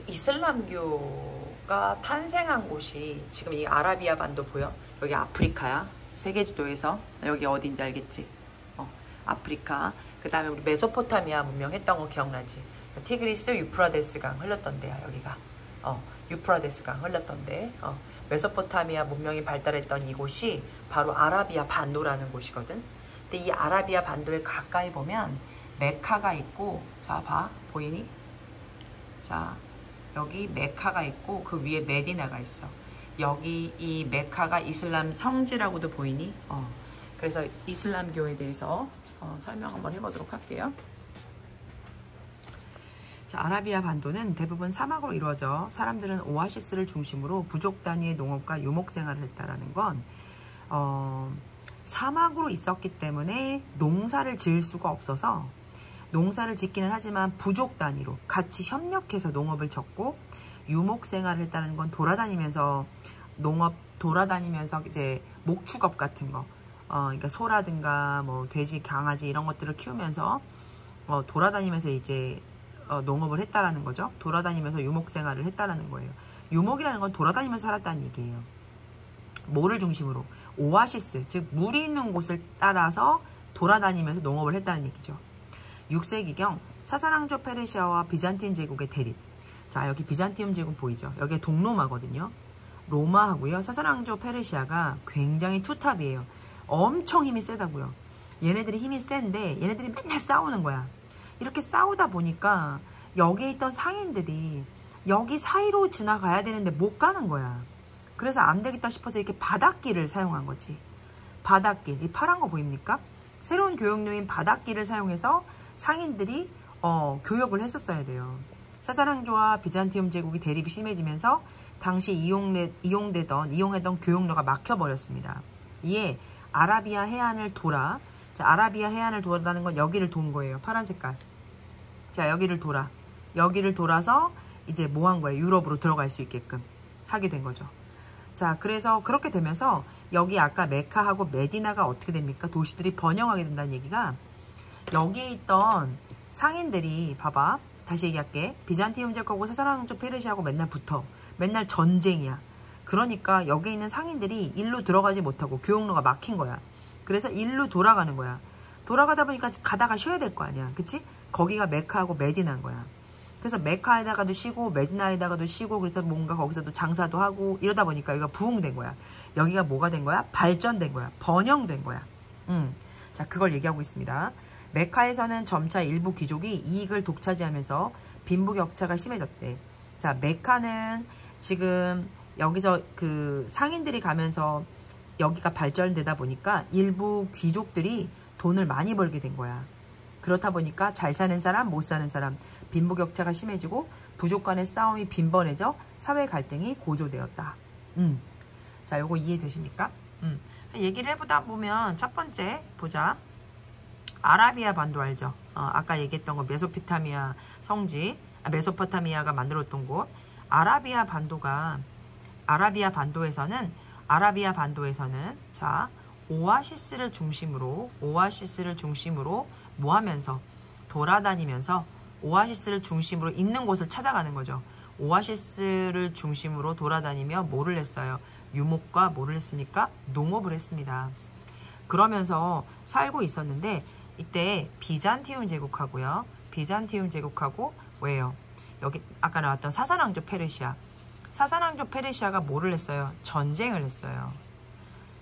이슬람교가 탄생한 곳이 지금 이 아라비아 반도 보여? 여기 아프리카야. 세계지도에서 여기 어딘지 알겠지? 아프리카. 그 다음에 우리 메소포타미아 문명 했던 거 기억나지? 티그리스 유프라데스 강 흘렀던 데야 여기가. 유프라데스 강 흘렀던 데. 메소포타미아 문명이 발달했던 이곳이 바로 아라비아 반도라는 곳이거든. 근데 이 아라비아 반도에 가까이 보면 메카가 있고, 자 봐, 보이니? 자, 여기 메카가 있고 그 위에 메디나가 있어. 여기 이 메카가 이슬람 성지라고도 보이니? 그래서 이슬람교에 대해서 설명 한번 해보도록 할게요. 자, 아라비아 반도는 대부분 사막으로 이루어져 사람들은 오아시스를 중심으로 부족 단위의 농업과 유목 생활을 했다라는 건 사막으로 있었기 때문에 농사를 지을 수가 없어서 농사를 짓기는 하지만 부족 단위로 같이 협력해서 농업을 졌고, 유목 생활을 했다는 건 돌아다니면서 농업 돌아다니면서 이제 목축업 같은 거, 그러니까 소라든가 뭐 돼지, 강아지 이런 것들을 키우면서 돌아다니면서 이제 농업을 했다라는 거죠. 돌아다니면서 유목 생활을 했다라는 거예요. 유목이라는 건 돌아다니면서 살았다는 얘기예요. 뭐를 중심으로? 오아시스, 즉 물이 있는 곳을 따라서 돌아다니면서 농업을 했다는 얘기죠. 6세기경 사사랑조 페르시아와 비잔틴 제국의 대립. 자, 여기 비잔티움 제국 보이죠? 여기에 동로마거든요. 로마하고요, 사사랑조 페르시아가 굉장히 투탑이에요. 엄청 힘이 세다고요. 얘네들이 힘이 센데 얘네들이 맨날 싸우는 거야. 이렇게 싸우다 보니까 여기에 있던 상인들이 여기 사이로 지나가야 되는데 못 가는 거야. 그래서 안 되겠다 싶어서 이렇게 바닷길을 사용한 거지. 바닷길, 이 파란 거 보입니까? 새로운 교역로인 바닷길을 사용해서 상인들이 교역을 했었어야 돼요. 사사랑조와 비잔티움 제국이 대립이 심해지면서 당시 이용하던 교역로가 막혀버렸습니다. 이에 아라비아 해안을 돌아, 자, 아라비아 해안을 돌아다는 건 여기를 돈 거예요. 파란 색깔. 자, 여기를 돌아서 이제 뭐 한 거예요? 유럽으로 들어갈 수 있게끔 하게 된 거죠. 자, 그래서 그렇게 되면서 여기 아까 메카하고 메디나가 어떻게 됩니까? 도시들이 번영하게 된다는 얘기가, 여기에 있던 상인들이, 봐봐, 다시 얘기할게. 비잔티움 제국하고 사사랑조 페르시아하고 맨날 붙어. 맨날 전쟁이야. 그러니까 여기 있는 상인들이 일로 들어가지 못하고 교역로가 막힌 거야. 그래서 일로 돌아가는 거야. 돌아가다 보니까 가다가 쉬어야 될 거 아니야. 그치? 거기가 메카하고 메디나인 거야. 그래서 메카에다가도 쉬고 메디나에다가도 쉬고, 그래서 뭔가 거기서도 장사도 하고 이러다 보니까 여기가 부흥된 거야. 여기가 뭐가 된 거야? 발전된 거야. 번영된 거야. 자, 그걸 얘기하고 있습니다. 메카에서는 점차 일부 귀족이 이익을 독차지하면서 빈부격차가 심해졌대. 자, 메카는 지금 여기서 그 상인들이 가면서 여기가 발전되다 보니까 일부 귀족들이 돈을 많이 벌게 된 거야. 그렇다 보니까 잘 사는 사람, 못 사는 사람, 빈부격차가 심해지고 부족 간의 싸움이 빈번해져 사회 갈등이 고조되었다. 자, 요거 이해되십니까? 얘기를 해보다 보면 첫 번째 보자. 아라비아 반도 알죠? 아까 얘기했던 거 메소포타미아 성지, 메소포타미아가 만들었던 곳. 아라비아 반도에서는 자, 오아시스를 중심으로 뭐 하면서? 돌아다니면서 오아시스를 중심으로 있는 곳을 찾아가는 거죠. 오아시스를 중심으로 돌아다니며 뭐를 했어요? 유목과 뭐를 했습니까? 농업을 했습니다. 그러면서 살고 있었는데 이때 비잔티움 제국하고 왜요? 여기 아까 나왔던 사사랑조 페르시아가 뭐를 했어요? 전쟁을 했어요.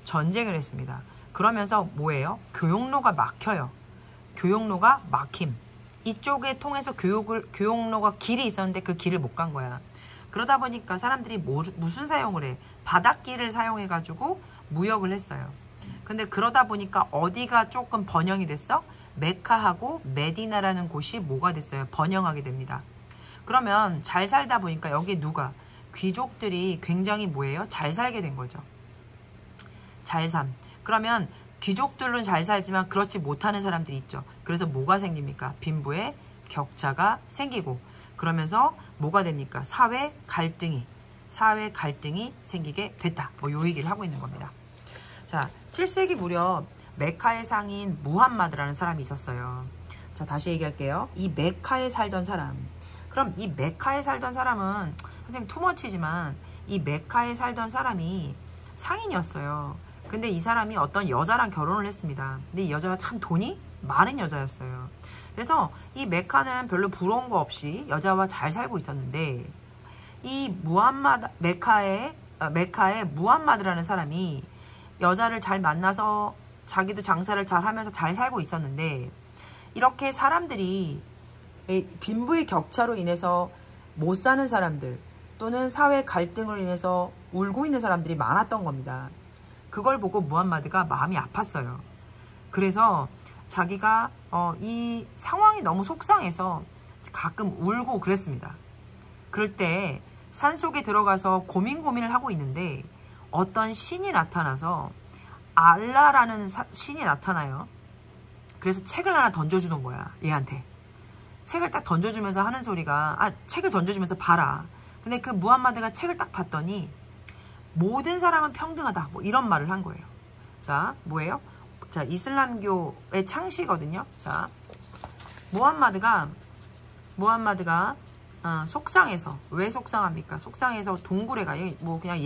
전쟁을 했습니다. 그러면서 뭐예요? 교역로가 막혀요. 교역로가 막힘. 이쪽에 통해서 교역로가 길이 있었는데 그 길을 못 간 거야. 그러다 보니까 사람들이 무슨 사용을 해? 바닷길을 사용해가지고 무역을 했어요. 근데 그러다 보니까 어디가 조금 번영이 됐어? 메카하고 메디나라는 곳이 뭐가 됐어요? 번영하게 됩니다. 그러면 잘 살다 보니까 여기 누가? 귀족들이 굉장히 뭐예요? 잘 살게 된 거죠. 잘삼. 그러면 귀족들은 잘 살지만 그렇지 못하는 사람들이 있죠. 그래서 뭐가 생깁니까? 빈부의 격차가 생기고, 그러면서 뭐가 됩니까? 사회 갈등이 생기게 됐다. 뭐 요 얘기를 하고 있는 겁니다. 자, 7세기 무렵 메카의 상인 무함마드라는 사람이 있었어요. 자, 다시 얘기할게요. 이 메카에 살던 사람, 그럼 이 메카에 살던 사람은, 선생님 투머치지만 이 메카에 살던 사람이 상인이었어요. 근데 이 사람이 어떤 여자랑 결혼을 했습니다. 근데 이 여자가 참 돈이 많은 여자였어요. 그래서 이 메카는 별로 부러운 거 없이 여자와 잘 살고 있었는데, 이 메카의 무함마드라는 사람이 여자를 잘 만나서 자기도 장사를 잘 하면서 잘 살고 있었는데, 이렇게 사람들이 빈부의 격차로 인해서 못 사는 사람들 또는 사회 갈등으로 인해서 울고 있는 사람들이 많았던 겁니다. 그걸 보고 무함마드가 마음이 아팠어요. 그래서 자기가 이 상황이 너무 속상해서 가끔 울고 그랬습니다. 그럴 때 산속에 들어가서 고민을 하고 있는데 어떤 신이 나타나서, 알라라는 신이 나타나요. 그래서 책을 하나 던져주는 거야, 얘한테. 책을 딱 던져주면서 하는 소리가, 책을 던져주면서 봐라. 근데 그 무함마드가 책을 딱 봤더니 모든 사람은 평등하다, 뭐 이런 말을 한 거예요. 자, 뭐예요? 자, 이슬람교의 창시거든요. 자, 무함마드가 속상해서, 왜 속상합니까? 속상해서 동굴에 가요. 뭐 그냥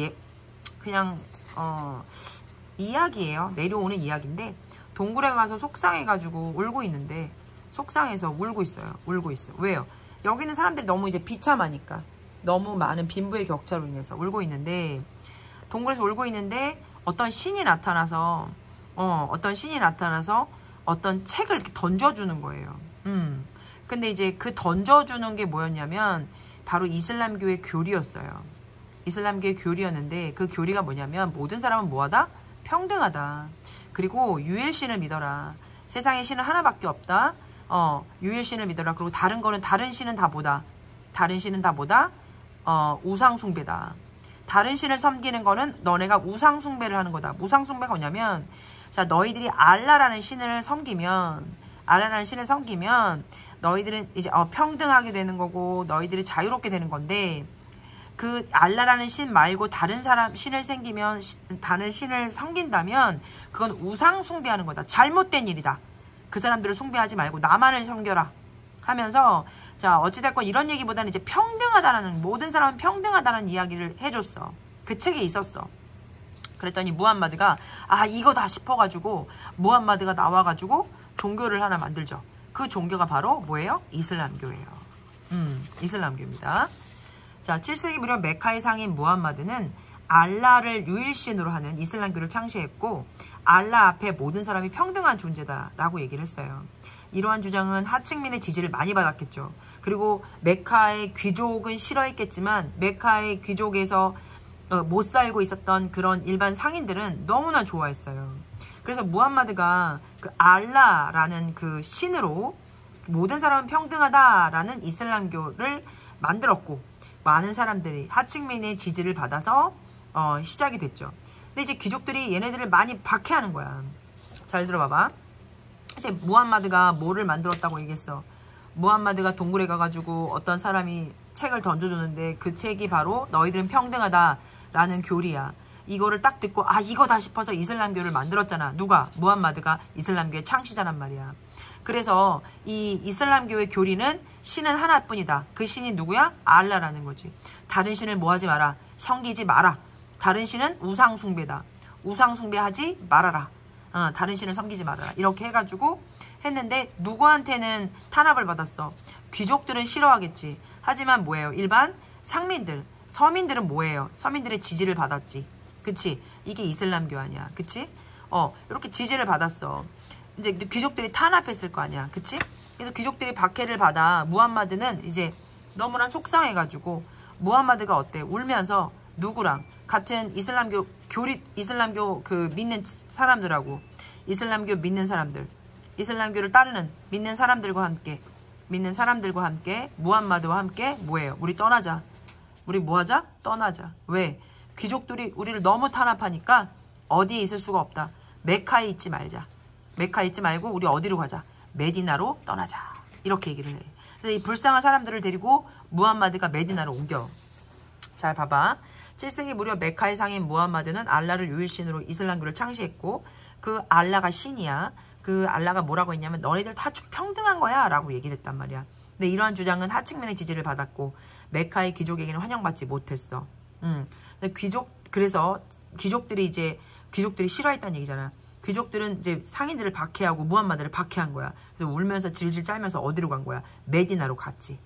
이야기예요. 내려오는 이야기인데, 동굴에 가서 속상해가지고 울고 있는데, 속상해서 울고 있어요. 왜요? 여기 있는 사람들이 너무 이제 비참하니까, 너무 많은 빈부의 격차로 인해서 울고 있는데, 동굴에서 울고 있는데 어떤 신이 나타나서 어떤 책을 이렇게 던져주는 거예요. 근데 이제 그 던져주는 게 뭐였냐면 바로 이슬람교의 교리였어요. 이슬람교의 교리였는데, 그 교리가 뭐냐면 모든 사람은 뭐하다? 평등하다. 그리고 유일신을 믿어라. 세상에 신은 하나밖에 없다. 유일신을 믿어라. 그리고 다른 거는, 다른 신은 다 뭐다? 우상숭배다. 다른 신을 섬기는 거는 너네가 우상숭배를 하는 거다. 우상숭배가 뭐냐면, 자, 너희들이 알라라는 신을 섬기면 너희들은 이제 평등하게 되는 거고, 너희들이 자유롭게 되는 건데, 그 알라라는 신 말고 다른 신을 다른 신을 섬긴다면 그건 우상숭배하는 거다. 잘못된 일이다. 그 사람들을 숭배하지 말고 나만을 섬겨라 하면서, 자, 어찌됐건 이런 얘기보다는 이제 평등하다라는, 모든 사람은 평등하다는 이야기를 해줬어. 그 책에 있었어. 그랬더니 무함마드가 이거다 싶어가지고 무함마드가 나와가지고 종교를 하나 만들죠. 그 종교가 바로 뭐예요? 이슬람교예요. 이슬람교입니다. 자, 7세기 무렵 메카의 상인 무함마드는 알라를 유일신으로 하는 이슬람교를 창시했고, 알라 앞에 모든 사람이 평등한 존재다라고 얘기를 했어요. 이러한 주장은 하층민의 지지를 많이 받았겠죠. 그리고 메카의 귀족은 싫어했겠지만, 메카의 귀족에서 못 살고 있었던 그런 일반 상인들은 너무나 좋아했어요. 그래서 무함마드가 그 알라라는 그 신으로 모든 사람은 평등하다라는 이슬람교를 만들었고, 많은 사람들이 하층민의 지지를 받아서 시작이 됐죠. 근데 이제 귀족들이 얘네들을 많이 박해하는 거야. 잘 들어봐봐. 이제 무함마드가 뭐를 만들었다고 얘기했어. 무함마드가 동굴에 가가지고 어떤 사람이 책을 던져줬는데, 그 책이 바로 너희들은 평등하다라는 교리야. 이거를 딱 듣고 이거다 싶어서 이슬람교를 만들었잖아. 누가? 무함마드가 이슬람교의 창시자란 말이야. 그래서 이 이슬람교의 교리는 신은 하나뿐이다. 그 신이 누구야? 알라라는 거지. 다른 신을 뭐하지 마라. 섬기지 마라. 다른 신은 우상숭배다. 우상숭배하지 말아라. 다른 신을 섬기지 말아라. 이렇게 해가지고 했는데, 누구한테는 탄압을 받았어? 귀족들은 싫어하겠지. 하지만 뭐예요? 일반 상민들, 서민들은 뭐예요? 서민들의 지지를 받았지. 그치? 이게 이슬람교 아니야. 그치? 이렇게 지지를 받았어. 이제 귀족들이 탄압했을 거 아니야. 그치? 그래서 귀족들이 박해를 받아 무함마드는 이제 너무나 속상해가지고, 무함마드가 어때? 울면서 누구랑? 같은 이슬람교 그 믿는 사람들하고, 이슬람교 믿는 사람들, 이슬람교를 따르는 믿는 사람들과 함께 무함마드와 함께 뭐예요? 우리 떠나자. 우리 뭐하자? 떠나자. 왜? 귀족들이 우리를 너무 탄압하니까 어디에 있을 수가 없다. 메카에 있지 말자. 메카에 있지 말고 우리 어디로 가자? 메디나로 떠나자. 이렇게 얘기를 해. 그래서 이 불쌍한 사람들을 데리고 무함마드가 메디나로 옮겨. 잘 봐봐. 7세기 무렵 메카의 상인 무함마드는 알라를 유일신으로 이슬람교를 창시했고, 그 알라가 신이야. 그 알라가 뭐라고 했냐면 너희들 다 평등한 거야 라고 얘기를 했단 말이야. 근데 이러한 주장은 하층민의 지지를 받았고 메카의 귀족에게는 환영받지 못했어. 근데 그래서 귀족들이 싫어했다는 얘기잖아. 귀족들은 이제 상인들을 박해하고 무함마드를 박해한 거야. 그래서 울면서 질질 짤면서 어디로 간 거야? 메디나로 갔지.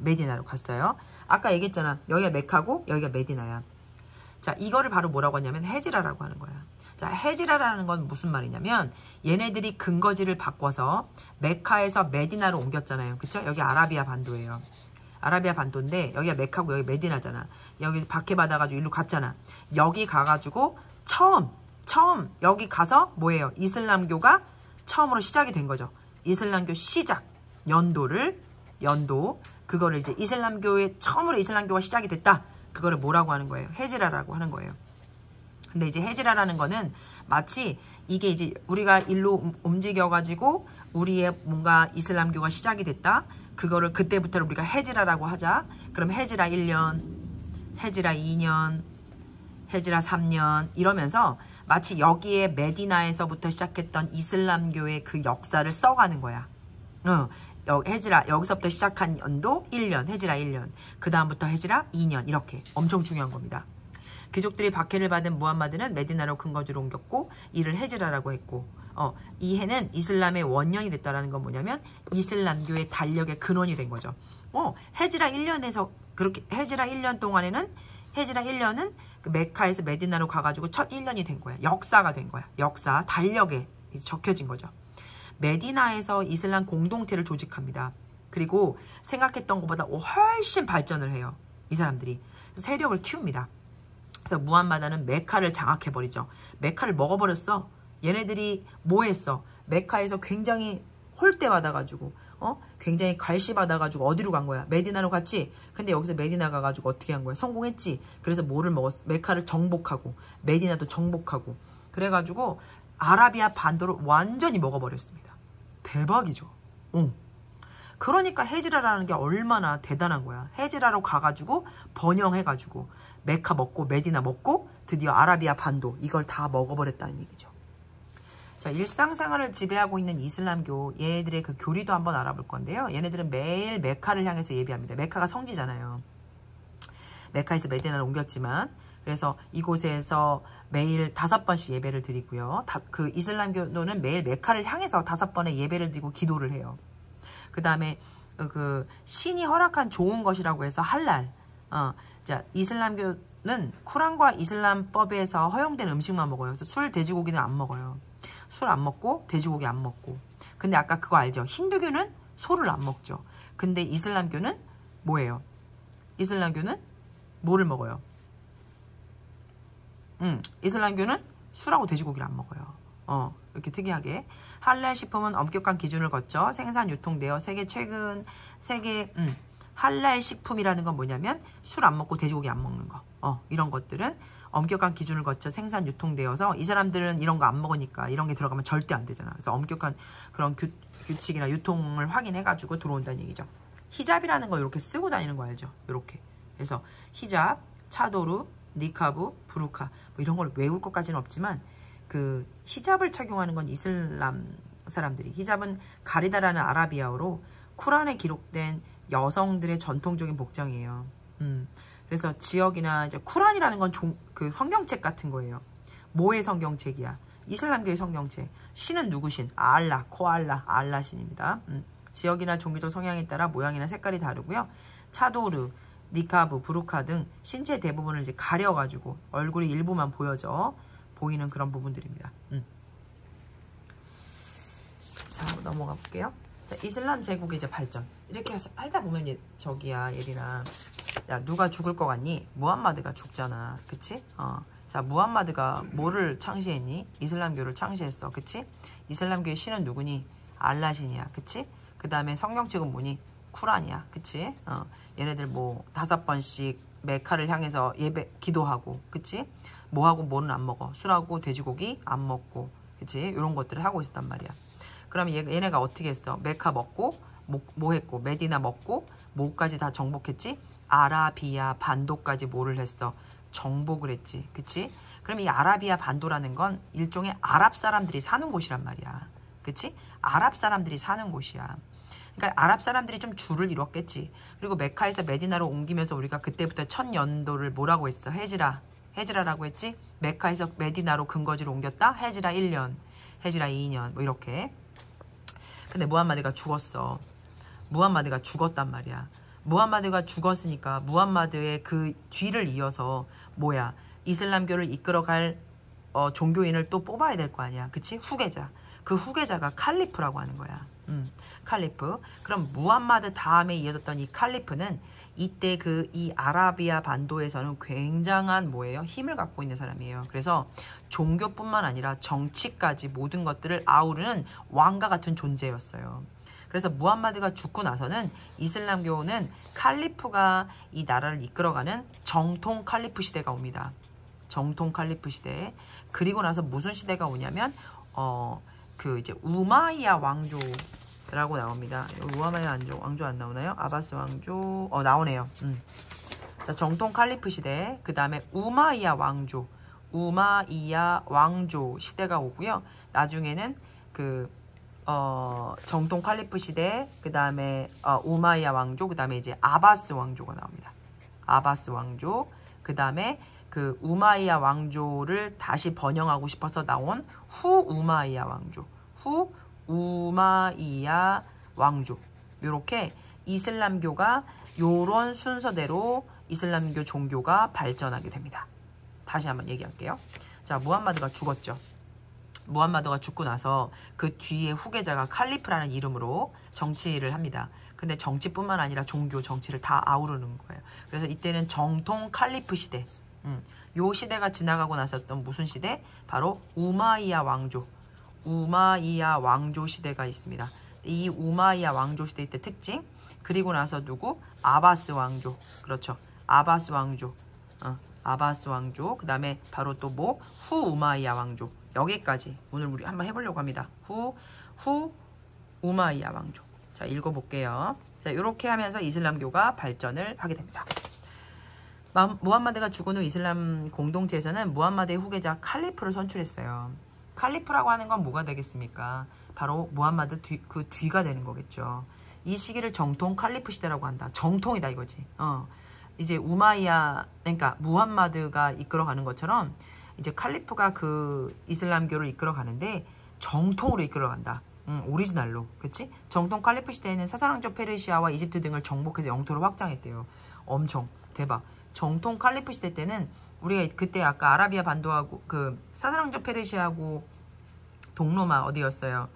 메디나로 갔어요. 아까 얘기했잖아. 여기가 메카고 여기가 메디나야. 자, 이거를 바로 뭐라고 하냐면 헤지라라고 하는 거야. 자, 헤지라라는 건 무슨 말이냐면 얘네들이 근거지를 바꿔서 메카에서 메디나로 옮겼잖아요. 그쵸? 여기 아라비아 반도예요. 아라비아 반도인데 여기가 메카고 여기 메디나잖아. 여기 박해받아가지고 일로 갔잖아. 여기 가가지고 처음 여기 가서 뭐예요? 이슬람교가 처음으로 시작이 된 거죠. 이슬람교 시작 연도 그거를 이제 처음으로 이슬람교가 시작이 됐다. 그거를 뭐라고 하는 거예요? 헤지라라고 하는 거예요. 근데 이제 헤지라라는 거는 마치 이게 이제 우리가 일로 움직여가지고 우리의 뭔가 이슬람교가 시작이 됐다. 그거를 그때부터 우리가 헤지라라고 하자. 그럼 헤지라 1년, 헤지라 2년, 헤지라 3년 이러면서 마치 여기에 메디나에서부터 시작했던 이슬람교의 그 역사를 써가는 거야. 헤지라 여기서부터 시작한 연도 1년, 헤지라 1년. 그 다음부터 헤지라 2년 이렇게 엄청 중요한 겁니다. 귀족들이 박해를 받은 무함마드는 메디나로 근거지로 옮겼고 이를 헤지라라고 했고 이 해는 이슬람의 원년이 됐다라는 건 뭐냐면 이슬람교의 달력의 근원이 된 거죠. 헤지라 1년에서 그렇게 헤지라 1년 동안에는 헤지라 1년은 그 메카에서 메디나로 가가지고 첫 1년이 된 거야. 역사가 된 거야. 역사 달력에 적혀진 거죠. 메디나에서 이슬람 공동체를 조직합니다. 그리고 생각했던 것보다 훨씬 발전을 해요. 이 사람들이 세력을 키웁니다. 그래서 무함마드는 메카를 장악해버리죠. 메카를 먹어버렸어. 얘네들이 뭐 했어? 메카에서 굉장히 홀대받아가지고 굉장히 괄시받아가지고 어디로 간 거야? 메디나로 갔지? 근데 여기서 메디나 가가지고 어떻게 한 거야? 성공했지? 그래서 뭐를 먹었어? 메카를 정복하고 메디나도 정복하고 그래가지고 아라비아 반도를 완전히 먹어버렸습니다. 대박이죠. 그러니까 헤지라라는 게 얼마나 대단한 거야. 헤지라로 가가지고 번영해가지고 메카 먹고 메디나 먹고 드디어 아라비아 반도 이걸 다 먹어버렸다는 얘기죠. 자, 일상생활을 지배하고 있는 이슬람교 얘네들의 그 교리도 한번 알아볼 건데요. 얘네들은 매일 메카를 향해서 예배합니다. 메카가 성지잖아요. 메카에서 메디나를 옮겼지만 그래서 이곳에서 매일 5번씩 예배를 드리고요. 그 이슬람교는 매일 메카를 향해서 5번의 예배를 드리고 기도를 해요. 그 다음에 그 신이 허락한 좋은 것이라고 해서 할랄. 자, 이슬람교는 쿠란과 이슬람법에서 허용된 음식만 먹어요. 그래서 술, 돼지고기는 안 먹어요. 술 안 먹고 돼지고기 안 먹고. 근데 아까 그거 알죠? 힌두교는 소를 안 먹죠. 근데 이슬람교는 뭐예요? 이슬람교는 뭐를 먹어요? 이슬람교는 술하고 돼지고기를 안 먹어요. 이렇게 특이하게. 할랄 식품은 엄격한 기준을 거쳐 생산 유통되어 할랄 식품이라는 건 뭐냐면 술 안 먹고 돼지고기 안 먹는 거. 이런 것들은 엄격한 기준을 거쳐 생산 유통되어서 이 사람들은 이런 거 안 먹으니까 이런 게 들어가면 절대 안 되잖아. 그래서 엄격한 그런 규칙이나 유통을 확인해가지고 들어온다는 얘기죠. 히잡이라는 거 이렇게 쓰고 다니는 거 알죠? 이렇게. 그래서 히잡, 차도르, 니카브, 부르카 뭐 이런 걸 외울 것까지는 없지만 그 히잡을 착용하는 건 이슬람 사람들이. 히잡은 가리다라는 아라비아어로 쿠란에 기록된 여성들의 전통적인 복장이에요. 그래서 지역이나 이제 쿠란이라는 건 그 성경책 같은 거예요. 뭐의 성경책이야? 이슬람교의 성경책. 신은 누구 신? 알라, 코알라, 알라 신입니다. 지역이나 종교적 성향에 따라 모양이나 색깔이 다르고요. 차도르, 니카브, 부르카 등 신체 대부분을 이제 가려가지고 얼굴의 일부만 보이는 그런 부분들입니다. 자, 한번 넘어가 볼게요. 자, 이슬람 제국의 이제 발전. 이렇게 살다 보면 저기야, 예린아. 야, 누가 죽을 것 같니? 무함마드가 죽잖아. 그치? 자, 무함마드가 뭐를 창시했니? 이슬람교를 창시했어. 그치? 이슬람교의 신은 누구니? 알라신이야. 그치? 그 다음에 성경책은 뭐니? 쿠란이야. 그치? 얘네들 뭐 5번씩 메카를 향해서 기도하고. 그치? 뭐하고 뭐는 안 먹어. 술하고 돼지고기 안 먹고. 그치? 이런 것들을 하고 있었단 말이야. 그럼 얘네가 어떻게 했어? 메카 먹고 뭐 했고 메디나 먹고 뭐까지 다 정복했지? 아라비아 반도까지 뭐를 했어? 정복을 했지. 그치? 그럼 이 아라비아 반도라는 건 일종의 아랍 사람들이 사는 곳이란 말이야. 그치? 아랍 사람들이 사는 곳이야. 그러니까 아랍 사람들이 좀 줄을 이뤘겠지. 그리고 메카에서 메디나로 옮기면서 우리가 그때부터 첫 연도를 뭐라고 했어? 헤지라라고 했지? 메카에서 메디나로 근거지로 옮겼다? 헤지라 1년, 헤지라 2년 뭐 이렇게. 근데 무함마드가 죽었어. 무함마드가 죽었단 말이야. 무함마드가 죽었으니까 무함마드의 그 뒤를 이어서 뭐야? 이슬람교를 이끌어갈 종교인을 또 뽑아야 될 거 아니야. 그치? 후계자. 그 후계자가 칼리프라고 하는 거야. 칼리프. 그럼 무함마드 다음에 이어졌던 이 칼리프는 이때 이 아라비아 반도에서는 굉장한 뭐예요? 힘을 갖고 있는 사람이에요. 그래서 종교뿐만 아니라 정치까지 모든 것들을 아우르는 왕과 같은 존재였어요. 그래서 무함마드가 죽고 나서는 이슬람교는 칼리프가 이 나라를 이끌어가는 정통 칼리프 시대가 옵니다. 정통 칼리프 시대. 그리고 나서 무슨 시대가 오냐면 이제 우마이야 왕조라고 나옵니다. 우마이야 왕조 안 나오나요? 아바스 왕조 나오네요. 자, 정통 칼리프 시대. 그 다음에 우마이야 왕조 시대가 오고요. 나중에는 정통 칼리프 시대, 그 다음에 우마이야 왕조, 그 다음에 이제 아바스 왕조가 나옵니다. 아바스 왕조. 그 다음에 그 우마이야 왕조를 다시 번영하고 싶어서 나온 우마이야 왕조. 우마이야 왕조. 요렇게 이슬람교가 요런 순서대로 이슬람교 종교가 발전하게 됩니다. 다시 한번 얘기할게요. 자, 무함마드가 죽었죠. 무함마드가 죽고 나서 그 뒤에 후계자가 칼리프라는 이름으로 정치를 합니다. 근데 정치뿐만 아니라 종교, 정치를 다 아우르는 거예요. 그래서 이때는 정통 칼리프 시대. 요 시대가 지나가고 나섰던 무슨 시대? 바로 우마이야 왕조. 우마이야 왕조 시대가 있습니다. 이 우마이야 왕조 시대 때 특징. 그리고 나서 누구? 아바스 왕조. 그렇죠. 아바스 왕조. 아바스 왕조. 그 다음에 바로 또 뭐? 우마이야 왕조. 여기까지 오늘 우리 한번 해보려고 합니다. 우마이야 왕조. 자, 읽어볼게요. 자, 이렇게 하면서 이슬람교가 발전을 하게 됩니다. 무함마드가 죽은 후 이슬람 공동체에서는 무함마드의 후계자 칼리프를 선출했어요. 칼리프라고 하는 건 뭐가 되겠습니까? 바로 무함마드 그 뒤가 되는 거겠죠. 이 시기를 정통 칼리프 시대라고 한다. 정통이다 이거지. 이제 우마이야, 그러니까 무함마드가 이끌어가는 것처럼 이제 칼리프가 그 이슬람교를 이끌어가는데 정통으로 이끌어간다. 오리지널로. 그치? 정통 칼리프 시대에는 사사왕조 페르시아와 이집트 등을 정복해서 영토를 확장했대요. 엄청 대박. 정통 칼리프 시대 때는 우리가 그때 아까 아라비아 반도하고 그 사사왕조 페르시아하고 동로마 어디였어요?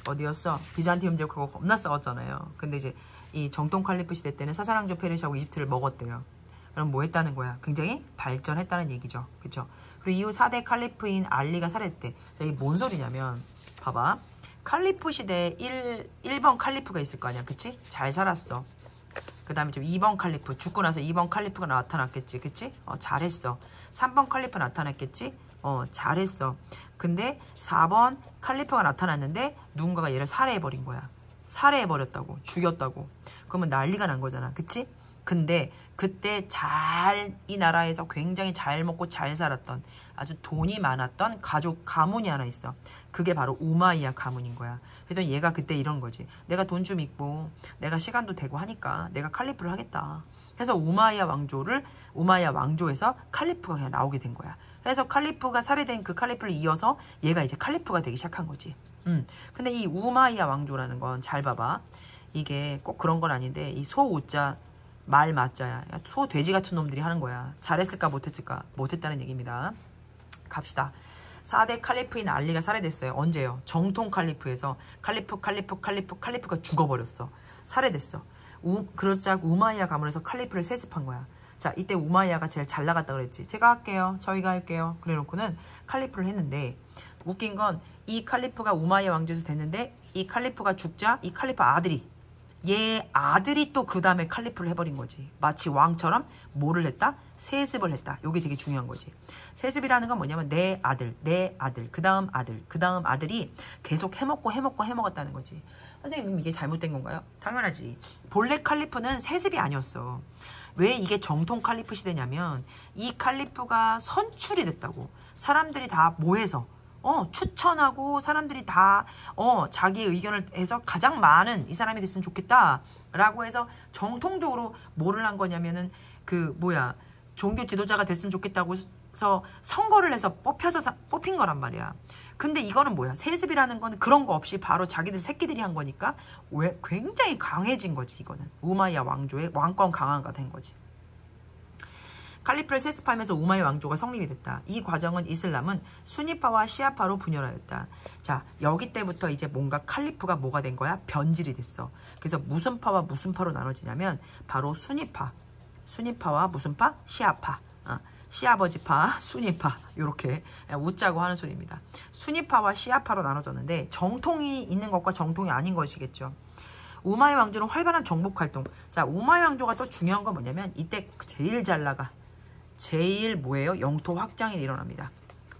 어디였어? 비잔티움 제국 그거 겁나 싸웠잖아요. 근데 이제 이 정통 칼리프 시대 때는 사사왕조 페르시아하고 이집트를 먹었대요. 그럼 뭐 했다는 거야? 굉장히 발전했다는 얘기죠. 그쵸? 그리고 이후 4대 칼리프인 알리가 살해했대. 자, 이게 뭔 소리냐면 봐봐. 칼리프 시대에 1번 칼리프가 있을 거 아니야. 그치? 잘 살았어. 그 다음에 좀 2번 칼리프. 죽고 나서 2번 칼리프가 나타났겠지. 그치? 잘했어. 3번 칼리프 나타났겠지? 잘했어. 근데 4번 칼리프가 나타났는데 누군가가 얘를 살해해버린 거야. 살해해버렸다고. 죽였다고. 그러면 난리가 난 거잖아. 그치? 근데 그때 이 나라에서 굉장히 잘 먹고 잘 살았던 아주 돈이 많았던 가족 가문이 하나 있어. 그게 바로 우마이야 가문인 거야. 그래서 얘가 그때 이런 거지. 내가 돈 좀 있고 내가 시간도 되고 하니까 내가 칼리프를 하겠다. 그래서 우마이야 왕조에서 칼리프가 그냥 나오게 된 거야. 그래서 칼리프가 살해된 그 칼리프를 이어서 얘가 이제 칼리프가 되기 시작한 거지. 근데 이 우마이야 왕조라는 건 잘 봐봐. 이게 꼭 그런 건 아닌데 이 소우자 말 맞자야. 소 돼지 같은 놈들이 하는 거야. 잘했을까 못했을까? 못했다는 얘기입니다. 갑시다. 4대 칼리프인 알리가 살해됐어요. 언제요? 정통 칼리프에서 칼리프가 죽어버렸어. 살해됐어. 그러자 우마이야 가문에서 칼리프를 세습한 거야. 자, 이때 우마이야가 제일 잘 나갔다 그랬지. 제가 할게요. 저희가 할게요. 그래 놓고는 칼리프를 했는데 웃긴 건 이 칼리프가 우마이야 왕조에서 됐는데 이 칼리프가 죽자 이 칼리프 얘 아들이 또 그 다음에 칼리프를 해버린 거지. 마치 왕처럼 뭐를 했다? 세습을 했다. 이게 되게 중요한 거지. 세습이라는 건 뭐냐면 내 아들, 그 다음 아들이 계속 해먹었다는 거지. 선생님 이게 잘못된 건가요? 당연하지. 본래 칼리프는 세습이 아니었어. 왜 이게 정통 칼리프 시대냐면 이 칼리프가 선출이 됐다고. 사람들이 다 모여서 추천하고 사람들이 다 자기의 의견을 해서 가장 많은 이 사람이 됐으면 좋겠다 라고 해서 정통적으로 뭐를 한 거냐면은 종교 지도자가 됐으면 좋겠다고 해서 선거를 해서 뽑힌 거란 말이야. 근데 이거는 뭐야? 세습이라는 건 그런 거 없이 바로 자기들 새끼들이 한 거니까 왜 굉장히 강해진 거지. 이거는 우마이야 왕조의 왕권 강화가 된 거지. 칼리프를 세습하면서 우마이야 왕조가 성립이 됐다. 이 과정은 이슬람은 수니파와 시아파로 분열하였다. 자, 여기 때부터 이제 뭔가 칼리프가 뭐가 된 거야? 변질이 됐어. 그래서 무슨 파와 무슨 파로 나눠지냐면 바로 수니파와 무슨 파? 시아파. 시아버지파, 수니파 요렇게 웃자고 하는 소리입니다. 수니파와 시아파로 나눠졌는데 정통이 있는 것과 정통이 아닌 것이겠죠. 우마이 왕조는 활발한 정복활동. 자, 우마이 왕조가 또 중요한 건 뭐냐면 이때 제일 잘 나가. 제일 뭐예요? 영토 확장이 일어납니다.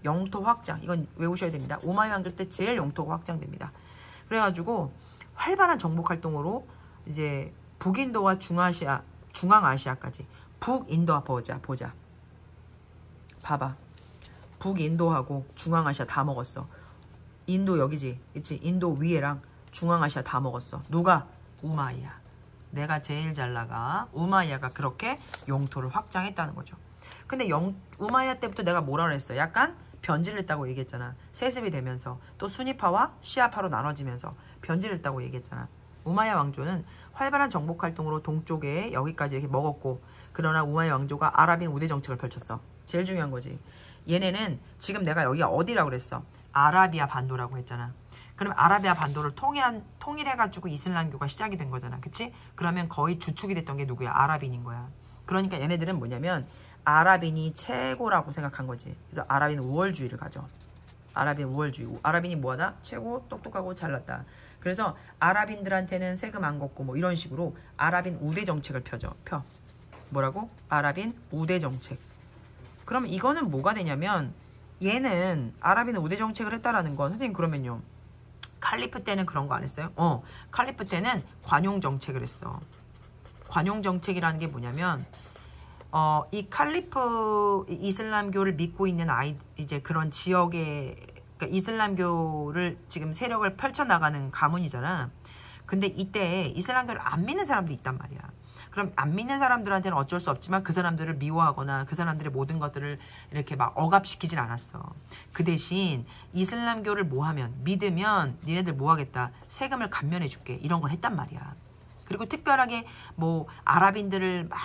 영토 확장. 이건 외우셔야 됩니다. 우마이 왕조 때 제일 영토가 확장됩니다. 그래가지고 활발한 정복활동으로 이제 북인도와 중앙아시아까지 북인도와 보자. 봐봐. 북인도하고 중앙아시아 다 먹었어. 인도 여기지. 그치? 인도 위에랑 중앙아시아 다 먹었어. 누가? 우마이야. 내가 제일 잘 나가. 우마이야가 그렇게 영토를 확장했다는 거죠. 근데 우마이야 때부터 내가 뭐라 그랬어? 약간 변질했다고 얘기했잖아. 세습이 되면서 또 수니파와 시아파로 나눠지면서 변질했다고 얘기했잖아. 우마이야 왕조는 활발한 정복활동으로 동쪽에 여기까지 이렇게 먹었고, 그러나 우마이야 왕조가 아랍인 우대 정책을 펼쳤어. 제일 중요한 거지. 얘네는 지금 내가 여기가 어디라고 그랬어? 아라비아 반도라고 했잖아. 그럼 아라비아 반도를 통일해가지고 이슬람교가 시작이 된 거잖아. 그치? 그러면 거의 주축이 됐던 게 누구야? 아랍인인 거야. 그러니까 얘네들은 뭐냐면 아랍인이 최고라고 생각한 거지. 그래서 아랍인 우월주의를 가져. 아랍인 우월주의. 아랍인이 뭐하다? 최고 똑똑하고 잘났다. 그래서 아랍인들한테는 세금 안 걷고 뭐 이런 식으로 아랍인 우대 정책을 펴. 뭐라고? 아랍인 우대 정책. 그럼 이거는 뭐가 되냐면 얘는 아랍인 우대 정책을 했다라는 건 선생님 그러면요. 칼리프 때는 그런 거 안 했어요? 칼리프 때는 관용 정책을 했어. 관용 정책이라는 게 뭐냐면 이 칼리프 이슬람교를 믿고 있는 이제 그런 지역의 그러니까 이슬람교를 지금 세력을 펼쳐나가는 가문이잖아. 근데 이때 이슬람교를 안 믿는 사람도 있단 말이야. 그럼 안 믿는 사람들한테는 어쩔 수 없지만 그 사람들을 미워하거나 그 사람들의 모든 것들을 이렇게 막 억압시키진 않았어. 그 대신 이슬람교를 믿으면 니네들 뭐 하겠다. 세금을 감면해 줄게. 이런 걸 했단 말이야. 그리고 특별하게 뭐 아랍인들을 막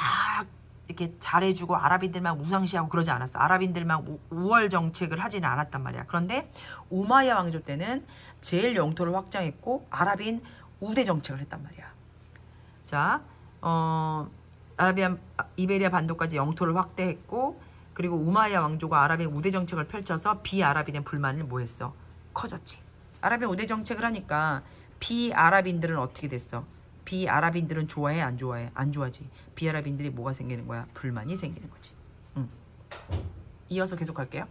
이렇게 잘해주고 아랍인들만 우상시하고 그러지 않았어. 아랍인들만 우월 정책을 하지는 않았단 말이야. 그런데 우마이야 왕조 때는 제일 영토를 확장했고 아랍인 우대 정책을 했단 말이야. 자, 이베리아 반도까지 영토를 확대했고, 그리고 우마이야 왕조가 아랍인 우대 정책을 펼쳐서 비아랍인의 불만을 뭐 했어? 커졌지. 아랍인 우대 정책을 하니까 비아랍인들은 어떻게 됐어? 비아랍인들은 좋아해? 안 좋아해? 안 좋아하지. 비아랍인들이 뭐가 생기는 거야? 불만이 생기는 거지. 이어서 계속 할게요.